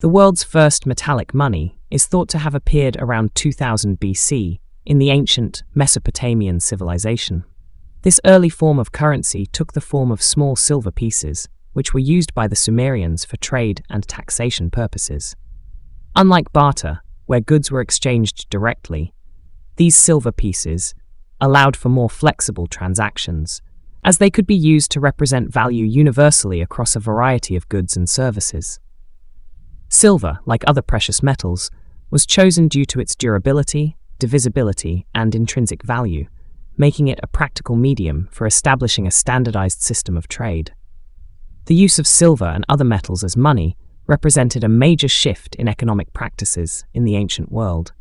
The world's first metallic money is thought to have appeared around 2000 BC in the ancient Mesopotamian civilization. This early form of currency took the form of small silver pieces, which were used by the Sumerians for trade and taxation purposes. Unlike barter, where goods were exchanged directly, these silver pieces allowed for more flexible transactions, as they could be used to represent value universally across a variety of goods and services. Silver, like other precious metals, was chosen due to its durability, divisibility, and intrinsic value, making it a practical medium for establishing a standardized system of trade. The use of silver and other metals as money represented a major shift in economic practices in the ancient world.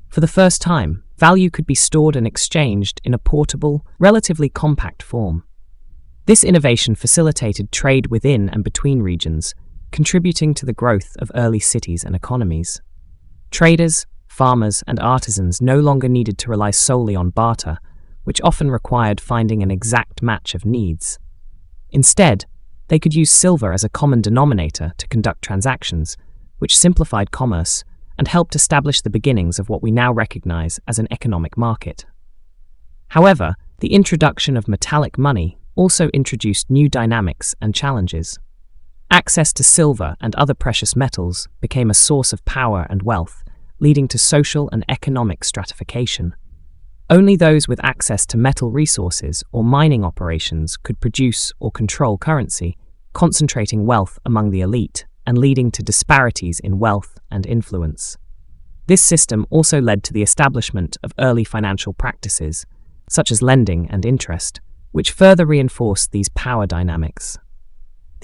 For the first time, value could be stored and exchanged in a portable, relatively compact form. This innovation facilitated trade within and between regions, contributing to the growth of early cities and economies. Traders, farmers, and artisans no longer needed to rely solely on barter, which often required finding an exact match of needs. Instead, they could use silver as a common denominator to conduct transactions, which simplified commerce and helped establish the beginnings of what we now recognize as an economic market. However, the introduction of metallic money also introduced new dynamics and challenges. Access to silver and other precious metals became a source of power and wealth, leading to social and economic stratification. Only those with access to metal resources or mining operations could produce or control currency, concentrating wealth among the elite and leading to disparities in wealth and influence. This system also led to the establishment of early financial practices, such as lending and interest, which further reinforced these power dynamics.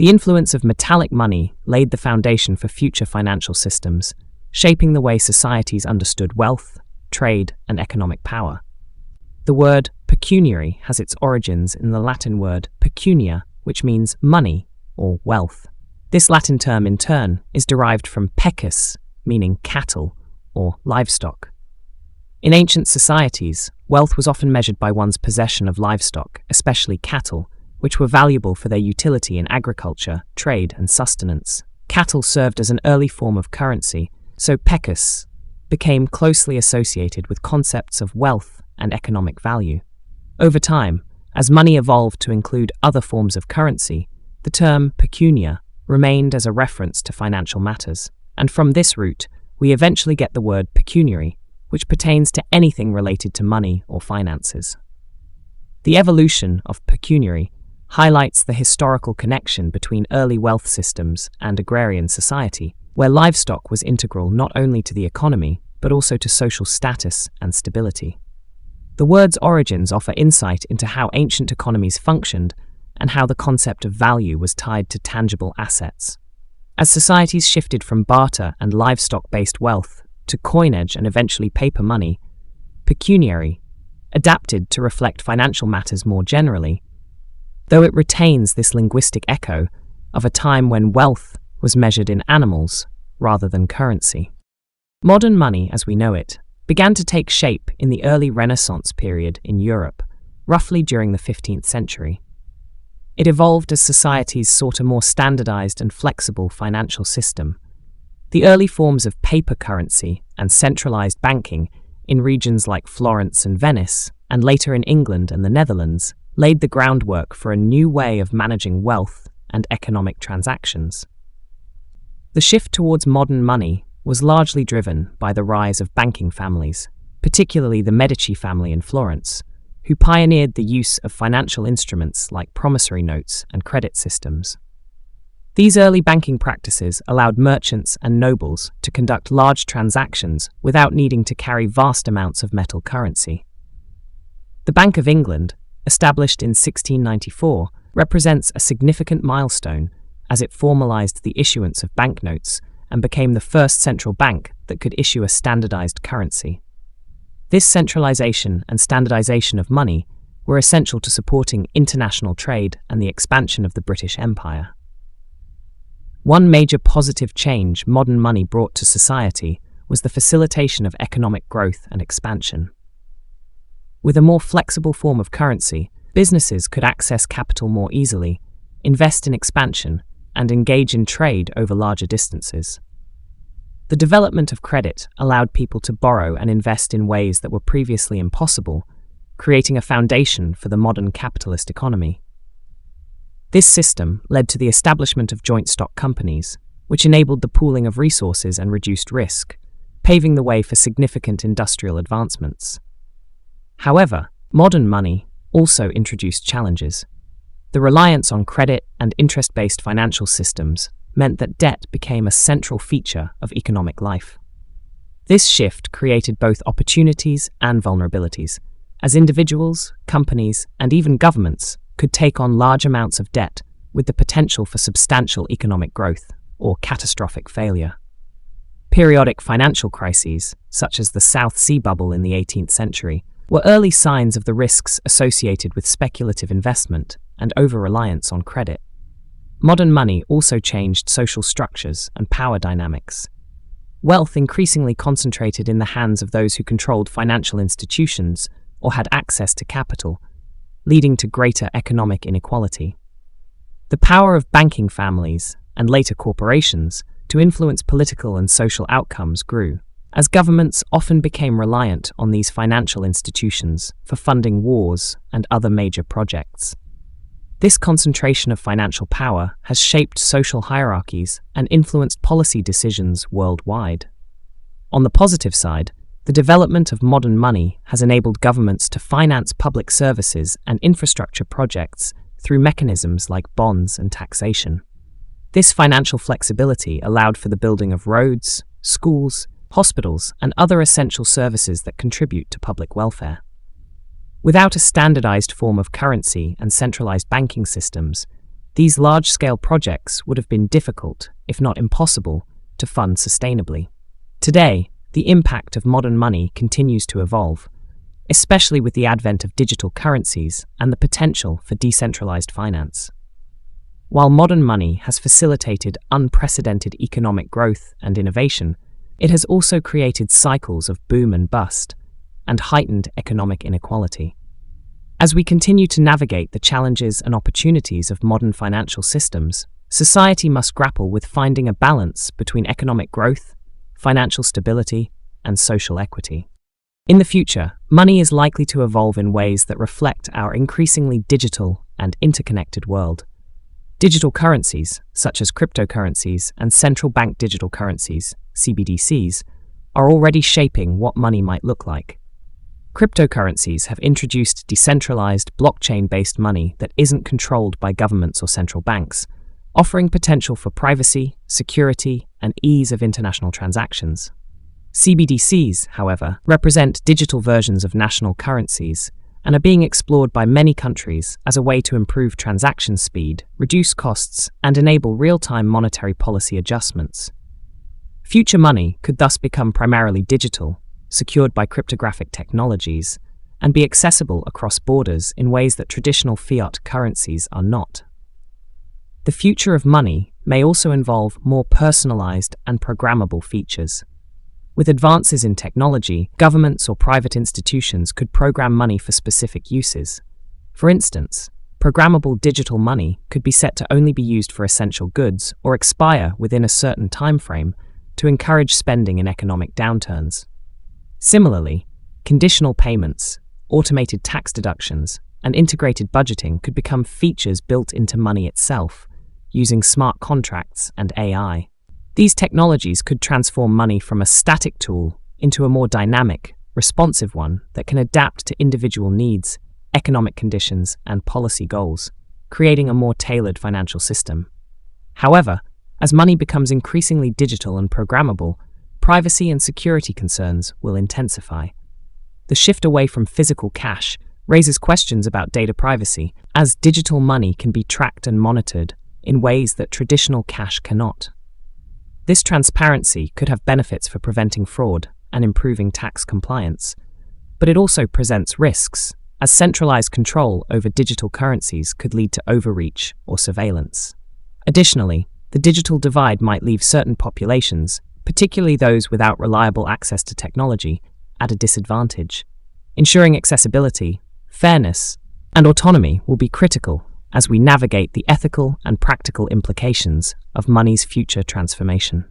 The influence of metallic money laid the foundation for future financial systems, shaping the way societies understood wealth, trade, and economic power. The word pecuniary has its origins in the Latin word pecunia, which means money or wealth. This Latin term, in turn, is derived from pecus, meaning cattle or livestock. In ancient societies, wealth was often measured by one's possession of livestock, especially cattle, which were valuable for their utility in agriculture, trade, and sustenance. Cattle served as an early form of currency, so pecus became closely associated with concepts of wealth and economic value. Over time, as money evolved to include other forms of currency, the term pecunia remained as a reference to financial matters, and from this root, we eventually get the word pecuniary, which pertains to anything related to money or finances. The evolution of pecuniary highlights the historical connection between early wealth systems and agrarian society, where livestock was integral not only to the economy, but also to social status and stability. The word's origins offer insight into how ancient economies functioned and how the concept of value was tied to tangible assets. As societies shifted from barter and livestock-based wealth to coinage and eventually paper money, pecuniary adapted to reflect financial matters more generally, though it retains this linguistic echo of a time when wealth was measured in animals rather than currency. Modern money, as we know it, began to take shape in the early Renaissance period in Europe, roughly during the 15th century. It evolved as societies sought a more standardized and flexible financial system. The early forms of paper currency and centralized banking in regions like Florence and Venice, and later in England and the Netherlands, laid the groundwork for a new way of managing wealth and economic transactions. The shift towards modern money was largely driven by the rise of banking families, particularly the Medici family in Florence, who pioneered the use of financial instruments like promissory notes and credit systems. These early banking practices allowed merchants and nobles to conduct large transactions without needing to carry vast amounts of metal currency. The Bank of England, established in 1694, represents a significant milestone as it formalized the issuance of banknotes and became the first central bank that could issue a standardized currency. This centralization and standardization of money were essential to supporting international trade and the expansion of the British Empire. One major positive change modern money brought to society was the facilitation of economic growth and expansion. With a more flexible form of currency, businesses could access capital more easily, invest in expansion, and engage in trade over larger distances. The development of credit allowed people to borrow and invest in ways that were previously impossible, creating a foundation for the modern capitalist economy. This system led to the establishment of joint stock companies, which enabled the pooling of resources and reduced risk, paving the way for significant industrial advancements. However, modern money also introduced challenges. The reliance on credit and interest-based financial systems meant that debt became a central feature of economic life. This shift created both opportunities and vulnerabilities, as individuals, companies, and even governments could take on large amounts of debt with the potential for substantial economic growth or catastrophic failure. Periodic financial crises, such as the South Sea Bubble in the 18th century, were early signs of the risks associated with speculative investment and over-reliance on credit. Modern money also changed social structures and power dynamics. Wealth increasingly concentrated in the hands of those who controlled financial institutions or had access to capital, leading to greater economic inequality. The power of banking families, and later corporations, to influence political and social outcomes grew, as governments often became reliant on these financial institutions for funding wars and other major projects. This concentration of financial power has shaped social hierarchies and influenced policy decisions worldwide. On the positive side, the development of modern money has enabled governments to finance public services and infrastructure projects through mechanisms like bonds and taxation. This financial flexibility allowed for the building of roads, schools, hospitals, and other essential services that contribute to public welfare. Without a standardized form of currency and centralized banking systems, these large-scale projects would have been difficult, if not impossible, to fund sustainably. Today, the impact of modern money continues to evolve, especially with the advent of digital currencies and the potential for decentralized finance. While modern money has facilitated unprecedented economic growth and innovation, it has also created cycles of boom and bust, and heightened economic inequality. As we continue to navigate the challenges and opportunities of modern financial systems, society must grapple with finding a balance between economic growth, financial stability, and social equity. In the future, money is likely to evolve in ways that reflect our increasingly digital and interconnected world. Digital currencies, such as cryptocurrencies and central bank digital currencies, CBDCs, are already shaping what money might look like. Cryptocurrencies have introduced decentralized, blockchain-based money that isn't controlled by governments or central banks, offering potential for privacy, security, and ease of international transactions. CBDCs, however, represent digital versions of national currencies and are being explored by many countries as a way to improve transaction speed, reduce costs, and enable real-time monetary policy adjustments. Future money could thus become primarily digital, secured by cryptographic technologies, and be accessible across borders in ways that traditional fiat currencies are not. The future of money may also involve more personalized and programmable features. With advances in technology, governments or private institutions could program money for specific uses. For instance, programmable digital money could be set to only be used for essential goods or expire within a certain time frame to encourage spending in economic downturns. Similarly, conditional payments, automated tax deductions, and integrated budgeting could become features built into money itself, using smart contracts and AI. These technologies could transform money from a static tool into a more dynamic, responsive one that can adapt to individual needs, economic conditions, and policy goals, creating a more tailored financial system. However, as money becomes increasingly digital and programmable, privacy and security concerns will intensify. The shift away from physical cash raises questions about data privacy, as digital money can be tracked and monitored in ways that traditional cash cannot. This transparency could have benefits for preventing fraud and improving tax compliance, but it also presents risks, as centralized control over digital currencies could lead to overreach or surveillance. Additionally, the digital divide might leave certain populations, particularly those without reliable access to technology, at a disadvantage. Ensuring accessibility, fairness, and autonomy will be critical as we navigate the ethical and practical implications of money's future transformation.